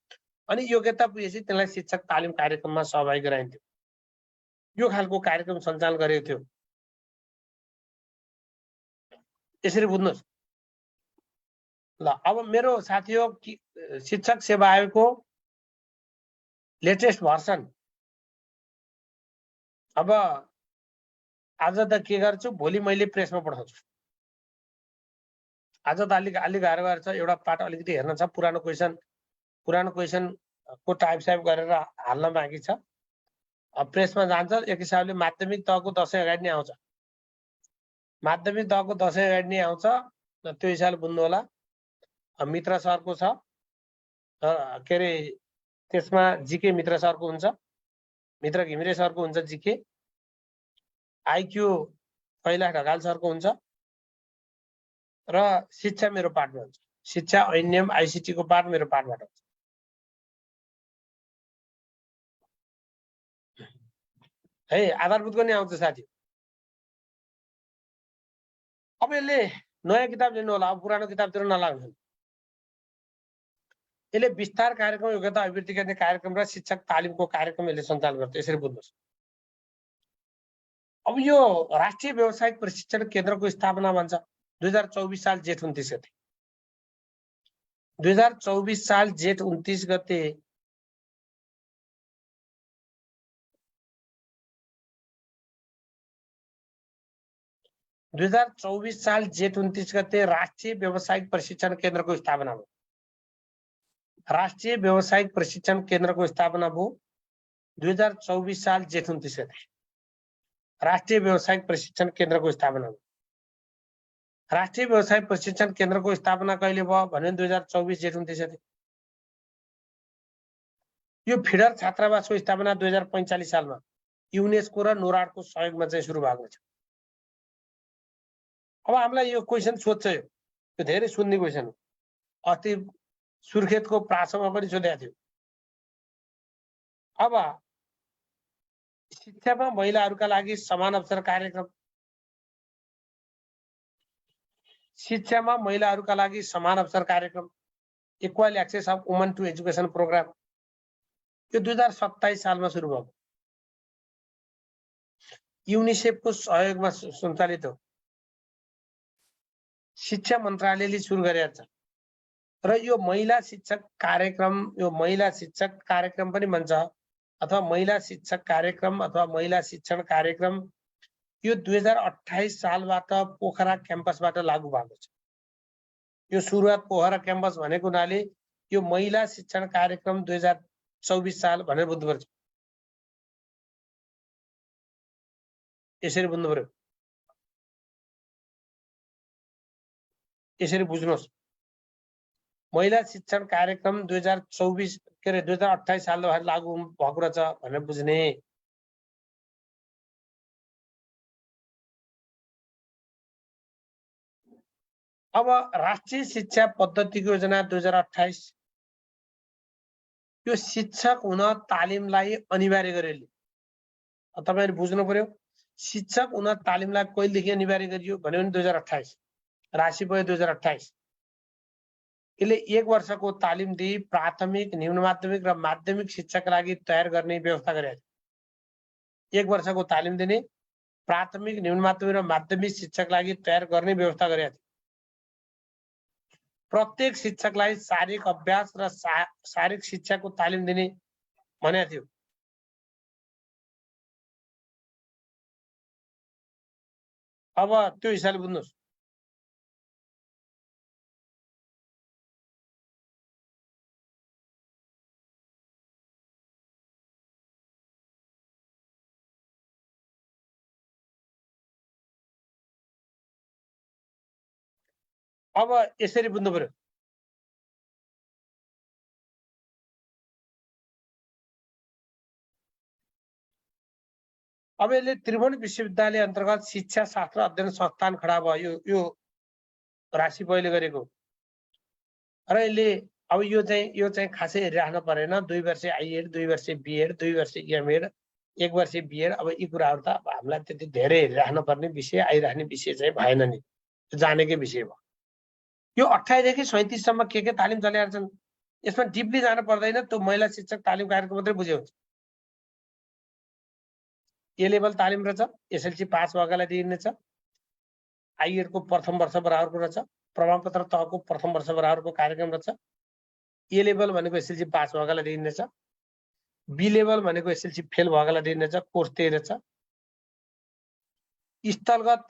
अनि योग्यता पुगेपछि त्यसलाई शिक्षक तालिम कार्यक्रममा सहभागी गराइन्थ्यो। यो खालको कार्यक्रम सञ्चालन गरेको थियो। यसरी बुझ्नुहोस् ल। अब मेरो साथी हो शिक्षक सेवा आयोगको लेटेस्ट भर्सन। अब आज त के गर्छु, भोलि मैले प्रेसमा पठाउँछु। आज त अलिक गाह्रो छ, एउटा पाठ अलिकति हेर्न छ। पुरानो क्वेसन को टाइप साइप गरेर हाल्न बाँकी छ। प्रेसमा जान्छ। एक हिसाबले माध्यमिक तहको 10 अगाडि नै आउँछ। माध्यमिक तहको 10 अगाडि नै आउँछ। त्यो हिसाबले बुझ्नु होला। मित्र सरको छ, के अरे त्यसमा जीके मित्र सरको हुन्छ, मित्र घिमिरे सरको हुन्छ जीके। आइक्यू कैलाश ढकाल सरको हुन्छ र शिक्षा मेरो पाठमा हुन्छ। शिक्षा ऐन्यम आइसिटी को पाठ मेरो पाठबाट हुन्छ। है आधारभूतको नै आउँछ साथी। अब यसले नयाँ किताब लिनु होला, अब पुरानो किताबतिर नलाग्नु। यसले विस्तार कार्यक्रम, योग्यता अभिवृद्धि गर्ने कार्यक्रम र शिक्षक तालिमको कार्यक्रम यसले सञ्चालन गर्छ। यसरी बुझ्नुहोस्। अब यो राष्ट्रिय व्यावसायिक प्रशिक्षण केन्द्रको स्थापना भन्छ 2024 साल जेठ 29 गते। 2024 साल जेठ 29 गते राष्ट्रिय व्यावसायिक प्रशिक्षण केन्द्रको स्थापना भयो। राष्ट्रिय व्यावसायिक प्रशिक्षण केन्द्रको स्थापना भयो 2024 साल जेठ 29 गते। राष्ट्रिय व्यावसायिक प्रशिक्षण केन्द्रको स्थापना भयो। राष्ट्रिय व्यावसायिक प्रशिक्षण केन्द्रको स्थापना कहिले भयो भने 2024 जेठ 29 गते। यो फिडर छात्रावासको स्थापना 2045 सालमा युनेस्को र नोराडको सहयोगमा चाहिँ सुरु भएको छ। अब हामीलाई यो क्वेसन सोध्छ, यो धेरै सुन्ने क्वेसन हो। अस्ति सुर्खेतको प्रासमा पनि सोधेको थियो। अब शिक्षामा महिलाहरूका लागि समान अवसर कार्यक्रम, शिक्षामा महिलाहरूका लागि समान अवसर कार्यक्रम, equal access of woman to education program, यो 2027 सालमा सुरु भयो। युनिसेफको सहयोगमा सञ्चालित हो। शिक्षा मन्त्रालयले सुरु गरेको छ। र यो महिला शिक्षक कार्यक्रम पनि भन्छ, अथवा महिला शिक्षक कार्यक्रम अथवा महिला शिक्षण कार्यक्रम यो 2028 सालबाट पोखरा क्याम्पसबाट लागू भएको छ। यो सुरुवात पोखरा क्याम्पस भनेको हुनाले यो महिला शिक्षण कार्यक्रम 2024 साल भनेर बुझ्नुपर्छ। यसरी बुझ्नु पर्यो, यसरी बुझ्नुहोस्। महिला शिक्षण कार्यक्रम 2024 के अरे 2028 सालबाट लागू भएको रहेछ भनेर बुझ्ने। अब राष्ट्रिय शिक्षा पद्धतिको योजना 2028 यो शिक्षक हुन तालिमलाई अनिवार्य गरेले। तपाईहरु बुझ्नु पर्यो, शिक्षक हुन तालिमलाई कहिलेदेखि अनिवार्य गरियो भन्यो भने 2028 राशि भयो 2028। यसले 1 वर्षको तालिम दिई प्राथमिक, निम्न माध्यमिक र माध्यमिक शिक्षाका लागि तयार गर्ने व्यवस्था गरेको छ। 1 वर्षको तालिम दिने, प्राथमिक, निम्न माध्यमिक र माध्यमिक शिक्षाका लागि तयार गर्ने व्यवस्था गरेको छ। प्रत्येक शिक्षकलाई शारीरिक अभ्यास र शारीरिक शिक्षाको तालिम दिने भनेको थियो। अब त्यो हिसाबले बुझ्नुहोस्। अब यसरी बुझ्नु पर्यो। अब यसले त्रिभुवन विश्वविद्यालय अन्तर्गत शिक्षा शास्त्र अध्ययन संस्थान खडा भयो। यो राशि पहिले गरेको र यसले अब यो चाहिँ खासै हेरिराख्नु परेन। 2 वर्ष आइएड, 2 वर्ष बिएड, 2 वर्ष एमएड, 1 वर्ष बिएड। अब यी कुराहरु त अब हामीलाई त्यति धेरै हेरिराख्नु पर्ने विषय, आइराख्ने विषय चाहिँ भएन नि, जानेकै विषय भयो। यो 28 देखि 37 सम्म के तालिम चलिरहेका छन्, यसमा डिपली जान पर्दैन। त्यो महिला शिक्षक तालिम कार्यक्रम मात्रै बुझ्यो हुन्छ। ए लेभल तालिम रहेछ, एसएलसी पास भएकालाई दिइनेछ। आइएड को प्रथम वर्ष बराबरको रहेछ, प्रमाणपत्र तहको प्रथम वर्ष बराबरको कार्यक्रम रहेछ। ए लेभल भनेको एसएलसी पास भएकालाई दिइनेछ। बी लेभल भनेको एसएलसी फेल भएकालाई दिइनेछ। कोर्स त्यही रहेछ। स्थलगत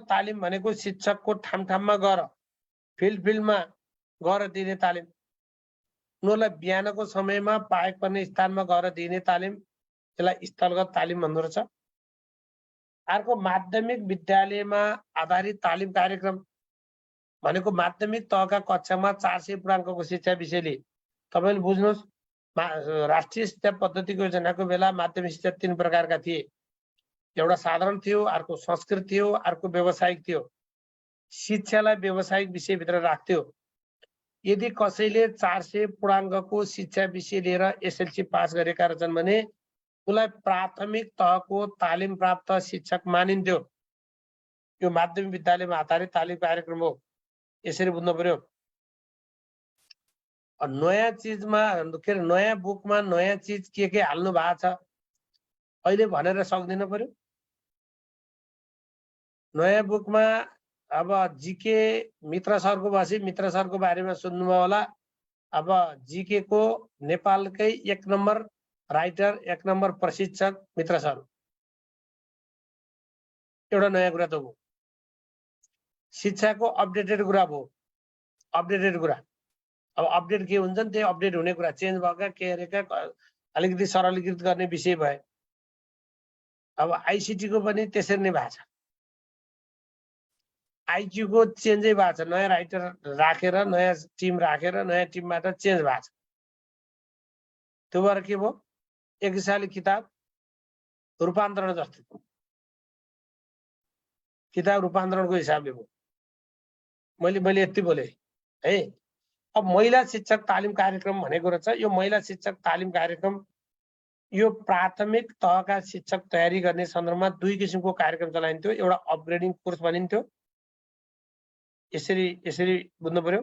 तालिम भनेको शिक्षकको ठाममा गएर फिल्डमा गएर दिने तालिम। उनीहरूलाई बिहानको समयमा पाएक पर्ने स्थानमा गएर दिने तालिम, यसलाई स्थलगत तालिम भन्दो रहेछ। अर्को माध्यमिक विद्यालयमा आधारित तालिम कार्यक्रम भनेको माध्यमिक तहका कक्षामा 400 पूर्णाङ्कको शिक्षा विषयले। तपाईले बुझ्नुहोस्, राष्ट्रिय शिक्षा पद्धतिको योजनाको बेला माध्यमिक शिक्षा 3 प्रकारका थिए। एउटा साधारण थियो, अर्को संस्कृत थियो, अर्को व्यावसायिक थियो। शिक्षालाई व्यावसायिक विषयभित्र राख्थ्यो। यदि कसैले 400 पूर्णाङ्कको शिक्षा विषय लिएर एसएलसी पास गरेका रहेछन् भने उलाई प्राथमिक तहको तालिम प्राप्त शिक्षक मानिन्थ्यो। यो माध्यमिक विद्यालयमा आधारित तालिम कार्यक्रम हो। यसरी बुझ्नु पर्यो। नयाँ चीजमा के अरे नयाँ बुकमा नयाँ चीज के हाल्नु भएको छ अहिले भनेर सक्दिन पर्यो। नयाँ बुकमा अब जीके मित्र सरको बसी मित्र सरको बारेमा सुन्नुभयो होला। अब जीके को नेपालकै 1 नम्बर राइटर, 1 नम्बर प्रशिक्षक मित्र सर। एउटा नयाँ कुरा त हो। शिक्षाको अपडेटेड कुरा भयो। अपडेटेड कुरा। अब अपडेट के हुन्छ नि, त्यो अपडेट हुने कुरा, चेन्ज भएका के अरेका अलिकति सरलीकृत गर्ने विषय भए। अब आईसीटी को पनि त्यसरी नै भएको छ। आईक्यू को चेन्जै भएको छ। नयाँ राइटर राखेर, नयाँ टिम राखेर, नयाँ टिमबाट चेन्ज भएको छ। त्यो भएर के भयो, एक हिसाबले किताब रूपान्तरण जस्तो, किताब रूपान्तरणको हिसाबले भयो। मैले यति बोले है। अब महिला शिक्षक तालिम कार्यक्रम भनेको रहेछ। यो महिला शिक्षक तालिम कार्यक्रम यो प्राथमिक तहका शिक्षक तयारी गर्ने सन्दर्भमा 2 किसिमको कार्यक्रम चलाइन्थ्यो। एउटा अपग्रेडिङ कोर्स भनिन्थ्यो। यसरी बुझ्नु पर्यो।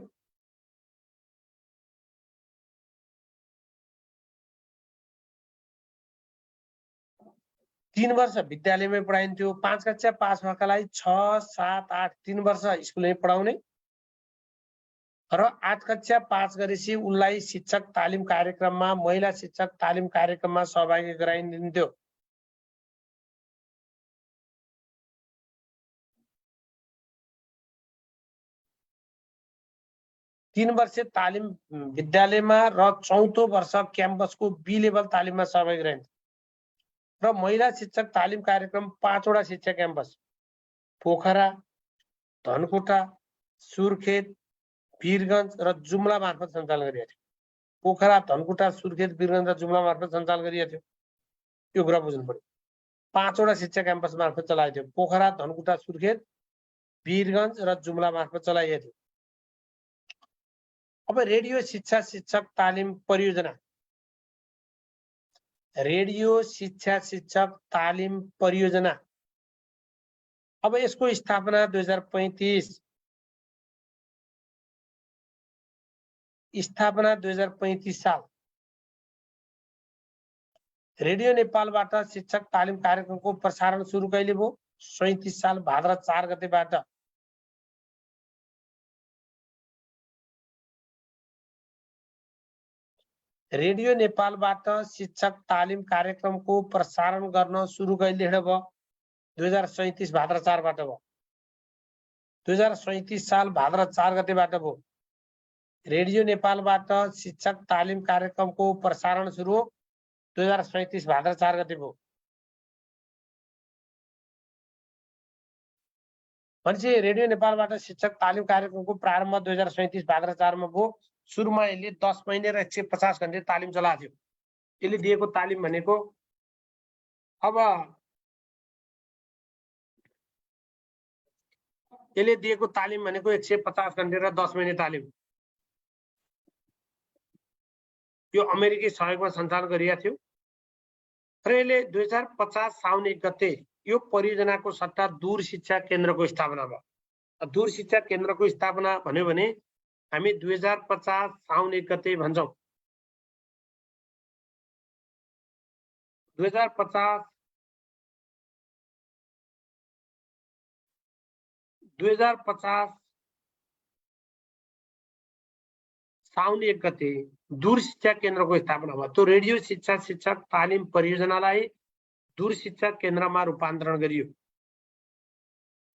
तीन वर्ष विद्यालयमै पढाइन्थ्यो। 5 कक्षा पास भएकालाई 6, 7, 8 3 वर्ष स्कुलमै पढाउने र आज कक्षा 5 गरेपछि उनलाई शिक्षक तालिम कार्यक्रममा महिला शिक्षक तालिम कार्यक्रममा सहभागी गराइन्थ्यो। तीन वर्ष तालिम विद्यालयमा र चौथो वर्ष क्याम्पसको बी लेभल तालिममा सहभागी गराइन्छ। र महिला शिक्षक तालिम कार्यक्रम 5 वटा शिक्षा क्याम्पस पोखरा, धनकुटा, सुर्खेत, वीरगञ्ज र जुम्ला मार्फत सञ्चालन गरिएको थियो। पोखरा, धनकुटा, सुर्खेत, वीरगञ्ज र जुम्ला मार्फत सञ्चालन गरिएको थियो। यो कुरा बुझ्नु पर्यो। 5 वटा शिक्षा क्याम्पस मार्फत चलाएको थियो। पोखरा, धनकुटा, सुर्खेत, वीरगञ्ज र जुम्ला मार्फत चलाइएको थियो। अब रेडियो शिक्षा शिक्षक तालिम परियोजना, रेडियो शिक्षा शिक्षक तालिम परियोजना, अब यसको स्थापना 2035 साल। रेडियो नेपालबाट शिक्षक तालिम कार्यक्रमको प्रसारण सुरु कहिले भयो? 37 साल भाद्र 4 गतेबाट। रेडियो नेपालबाट शिक्षक तालिम कार्यक्रमको प्रसारण गर्न सुरु कहिलेबाट भयो? 2037 भाद्र 4 बाट भयो। 2037 साल भाद्र 4 गतेबाट भयो। रेडियो नेपालबाट शिक्षक तालिम कार्यक्रमको प्रसारण सुरु 2037 भाद्र 4 गते भयो। भनेपछि रेडियो नेपालबाट शिक्षक तालिम कार्यक्रमको प्रारम्भ 2037 भाद्र 4 मा भयो। सुरुमा यसले 10 महिने र 150 घण्टे तालिम चलाएको थियो। यसले दिएको तालिम भनेको अब यसले दिएको तालिम भनेको 150 घण्टे र 10 महिने तालिम। यो अमेरिकी सहयोगमा सञ्चालन गरिएको थियो। र यसले 2050 साउन 1 गते यो परियोजनाको सट्टा दूर शिक्षा केन्द्रको स्थापना भयो। दूर शिक्षा केन्द्रको स्थापना भन्यो भने हामी 2050 साउन 1 गते भन्छौँ। 2050 साउन 1 गते दूर शिक्षा केन्द्रको स्थापना भयो। त्यो रेडियो शिक्षा शिक्षक तालिम परियोजनालाई दूर शिक्षा केन्द्रमा रूपान्तरण गरियो।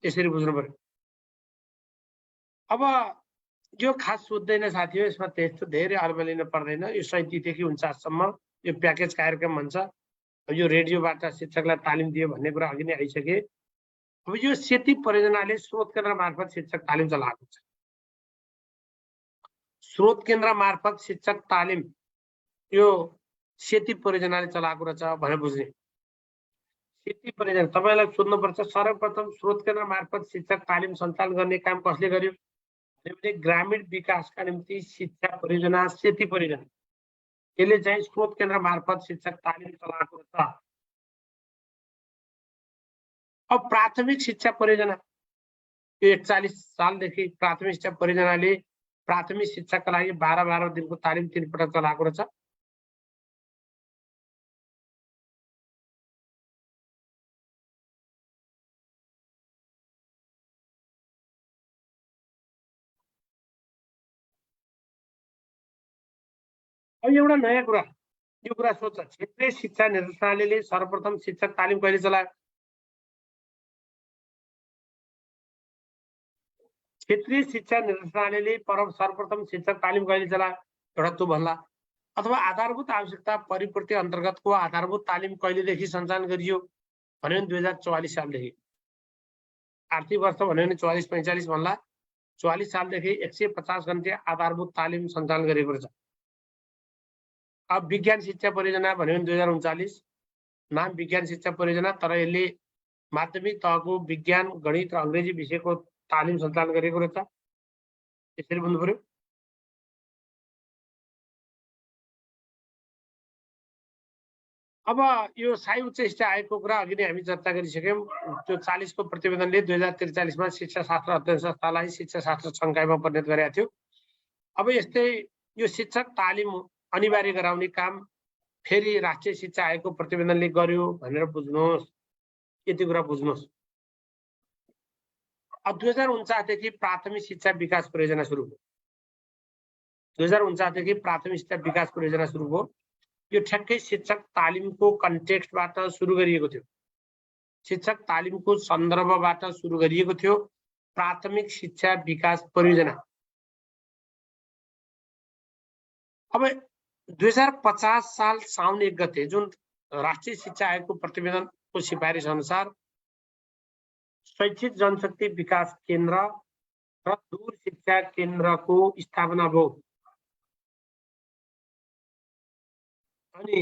यसरी बुझ्नु पर्यो। अब यो खास सोध्दैन साथी हो, यसमा त्यस्तो धेरै अल्मलिन पर्दैन। यो 37 देखि 49 सम्म यो प्याकेज कार्यक्रम भन्छ। यो रेडियोबाट शिक्षकलाई तालिम दियो भन्ने कुरा अघि नै आइसके। अब यो सेती परियोजनाले स्रोत केन्द्र मार्फत शिक्षक तालिम चलाएको छ। स्रोत केन्द्र मार्फत शिक्षक तालिम यो सेती परियोजनाले चलाएको रहेछ भनेर बुझ्ने। सेती परियोजना तपाईलाई सोध्नुपर्छ, सर्वप्रथम स्रोत केन्द्र मार्फत शिक्षक तालिम सञ्चालन गर्ने काम कसले गर्यो? ग्रामीण विकासका निम्ति शिक्षा परियोजना सेती परियोजना, यसले चाहिँ स्रोत केन्द्र मार्फत शिक्षक तालिम चलाएको छ। अब प्राथमिक शिक्षा परियोजना यो 41 सालदेखि प्राथमिक शिक्षा परियोजनाले प्राथमिक शिक्षाका लागि 12 दिनको तालिम 3 पटक चलाएको रहेछ। अब एउटा नयाँ कुरा, यो कुरा सोध्छ, क्षेत्रीय शिक्षा निर्देशनालयले सर्वप्रथम शिक्षक तालिम कहिले चलायो? क्षेत्रीय शिक्षा निर्देशनालयले सर्वप्रथम शिक्षक तालिम कहिले चलायो? एउटा त्यो भन्ला। अथवा आधारभूत आवश्यकता परिपूर्ति अन्तर्गतको आधारभूत तालिम कहिलेदेखि सञ्चालन गरियो भन्यो भने 2044 सालदेखि। आर्थिक वर्ष भन्यो भने 44-45 भन्ला। 44 सालदेखि 150 घण्टे आधारभूत तालिम सञ्चालन गरेको रहेछ। अब विज्ञान शिक्षा परियोजना भन्यो भने 2039 नाम विज्ञान शिक्षा परियोजना, तर यसले माध्यमिक तहको विज्ञान, गणित र अंग्रेजी विषयको तालिम सञ्चालन गरेको रहेछ। यसरी बुझ्नु पर्यो। अब यो स्थायी उच्च शिक्षा आयोगको कुरा अघि नै हामी चर्चा गरिसक्यौँ। त्यो 40 को प्रतिवेदनले 2043 मा शिक्षा शास्त्र अध्ययन संस्थालाई शिक्षा शास्त्र संकायमा परिणत गरेको थियो। अब यस्तै यो शिक्षक तालिम अनिवार्य गराउने काम फेरि राष्ट्रिय शिक्षा आयोगको प्रतिवेदनले गर्यो भनेर बुझ्नुहोस्। यति कुरा बुझ्नुहोस्। 2049 देखि प्राथमिक शिक्षा विकास परियोजना सुरु भयो। 2049 देखि प्राथमिक शिक्षा विकास परियोजना सुरु भयो। यो ठ्याक्कै शिक्षक तालिमको कन्टेक्स्टबाट सुरु गरिएको थियो, शिक्षक तालिमको सन्दर्भबाट सुरु गरिएको थियो प्राथमिक शिक्षा विकास परियोजना। अब 2050 साल साउन 1 गते जुन राष्ट्रिय शिक्षा आयोगको प्रतिवेदनको सिफारिस अनुसार शैक्षिक जनशक्ति विकास केन्द्र र दूर शिक्षा केन्द्रको स्थापना भयो। अनि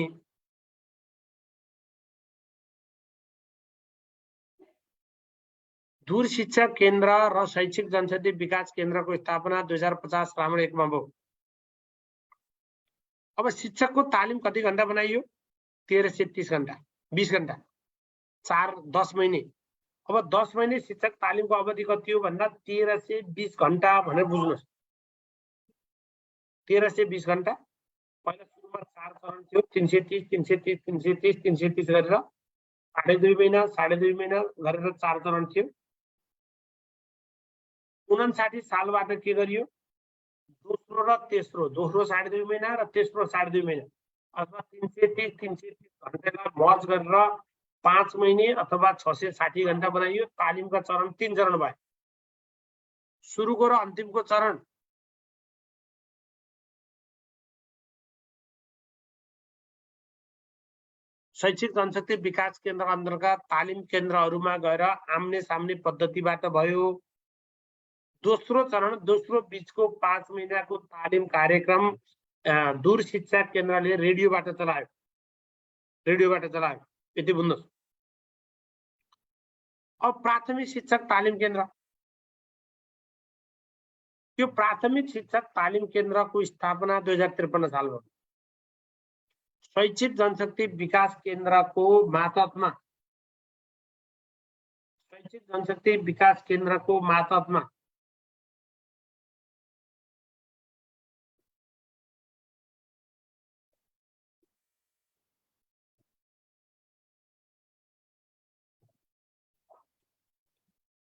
दूर शिक्षा केन्द्र र शैक्षिक जनशक्ति विकास केन्द्रको स्थापना 2050 श्रावण 1 मा भयो। अब शिक्षकको तालिम कति घण्टा बनाइयो? 1330 घण्टा, 20 घण्टा, 10 महिने। अब 10 महिने शिक्षक तालिमको अवधि कति हो भन्दा 1320 घण्टा भनेर बुझ्नुहोस्। 1320 घण्टा। पहिला सुरुमा 4 चरण थियो, 330 330 330 330 गरेर 2.5 महिना 2.5 महिना गरेर 4 चरण थियो। 59 सालबाट के गरियो? दोस्रो र तेस्रो, दोस्रो 2.5 महिना र तेस्रो 2.5 महिना अथवा 330 330 घण्टालाई मर्ज गरेर 5 महिने अथवा 660 घण्टा बनाइयो। तालिमका चरण 3 चरण भए। सुरुको र अन्तिमको चरण शैक्षिक जनशक्ति विकास केन्द्र अन्तर्गत तालिम केन्द्रहरूमा गएर आम्ने सामने पद्धतिबाट भयो। दोस्रो चरण, दोस्रो बीचको 5 महिनाको तालिम कार्यक्रम दूर शिक्षा केन्द्रले रेडियोबाट चलायो, रेडियोबाट चलायो। यति बुझ्नुहोस्। अब प्राथमिक शिक्षक तालिम केन्द्र, यो प्राथमिक शिक्षक तालिम केन्द्रको स्थापना 2053 साल भयो। शैक्षिक जनशक्ति विकास केन्द्रको मातहतमा, शैक्षिक जनशक्ति विकास केन्द्रको मातहतमा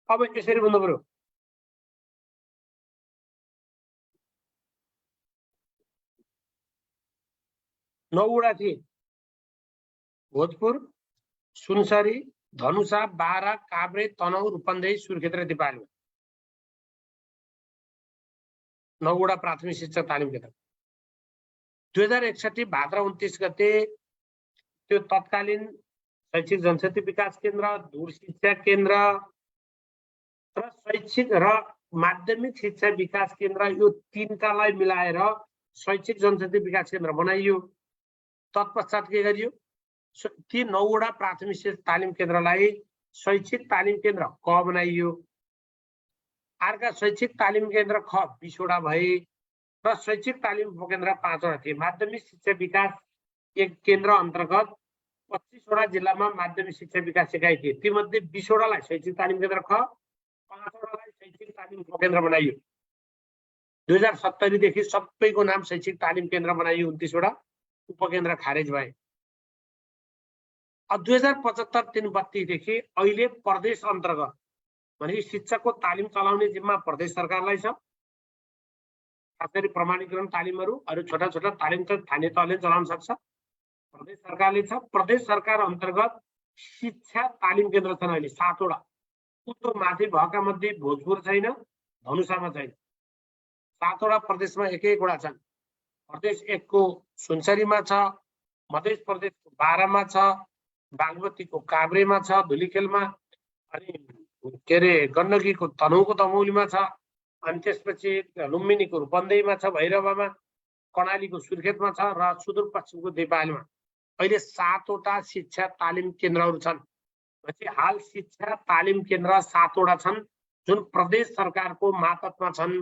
अब यसरी बुझ्नु पर्यो। नौवटा थिए, भोजपुर, सुनसरी, धनुषा, बारा, काभ्रे, तनहुँ, रूपन्देही, सुर्खेत र दिपालमा 9वटा प्राथमिक शिक्षक तालिम केन्द्र। 2061 भाद्र 29 गते त्यो तत्कालीन शैक्षिक जनशक्ति विकास केन्द्र, दूर शिक्षा केन्द्र र शैक्षिक र माध्यमिक शिक्षा विकास केन्द्र, यो तीनटालाई मिलाएर शैक्षिक जनशक्ति विकास केन्द्र बनाइयो। तत्पश्चात के गरियो? ती 9वटा प्राथमिक शिक्षा तालिम केन्द्रलाई शैक्षिक तालिम केन्द्र क बनाइयो। अर्का शैक्षिक तालिम केन्द्र ख 20वटा भए र शैक्षिक तालिम उपकेन्द्र 5वटा थिए। माध्यमिक शिक्षा विकास एक केन्द्र अन्तर्गत 25वटा जिल्लामा माध्यमिक शिक्षा विकास एकाइ थिए। तीमध्ये 20वटालाई शैक्षिक तालिम केन्द्र ख, 5वटालाई शैक्षिक तालिम उपकेन्द्र बनाइयो। 2070 देखि सबैको नाम शैक्षिक तालिम केन्द्र बनाइयो। 29वटा उपकेन्द्र खारेज भए। अब 2075-332 देखि अहिले प्रदेश अन्तर्गत भने शिक्षकको तालिम चलाउने जिम्मा प्रदेश सरकारलाई छ। खासगरी प्रमाणीकरण तालिमहरू, अरु छोटा छोटा तालिम त स्थानीय तहले चलाउन सक्छ, प्रदेश सरकारले छ। प्रदेश सरकार अन्तर्गत शिक्षा तालिम केन्द्र छन् अहिले 7वटा। उत्तर माथि भएका मध्ये भोजपुर छैन, धनुषामा छैन। 7वटा प्रदेशमा एक एकवटा छन्। प्रदेश 1 को सुनसरीमा छ, मध्य प्रदेशको बारामा छ, बागमतीको काभ्रेमा छ, धुलीखेलमा, अनि के अरे गण्डकीको तनहुँको तमौलीमा छ, अनि त्यसपछि लुम्बिनीको रूपन्देहीमा छ, भैरवामा, कर्णालीको सुर्खेतमा छ र सुदूरपश्चिमको दिपालमा अहिले 7वटा शिक्षा तालिम केन्द्रहरू छन्। हाल शिक्षा तालिम केन्द्र 7वटा छन् जुन प्रदेश सरकारको मातहतमा छन्।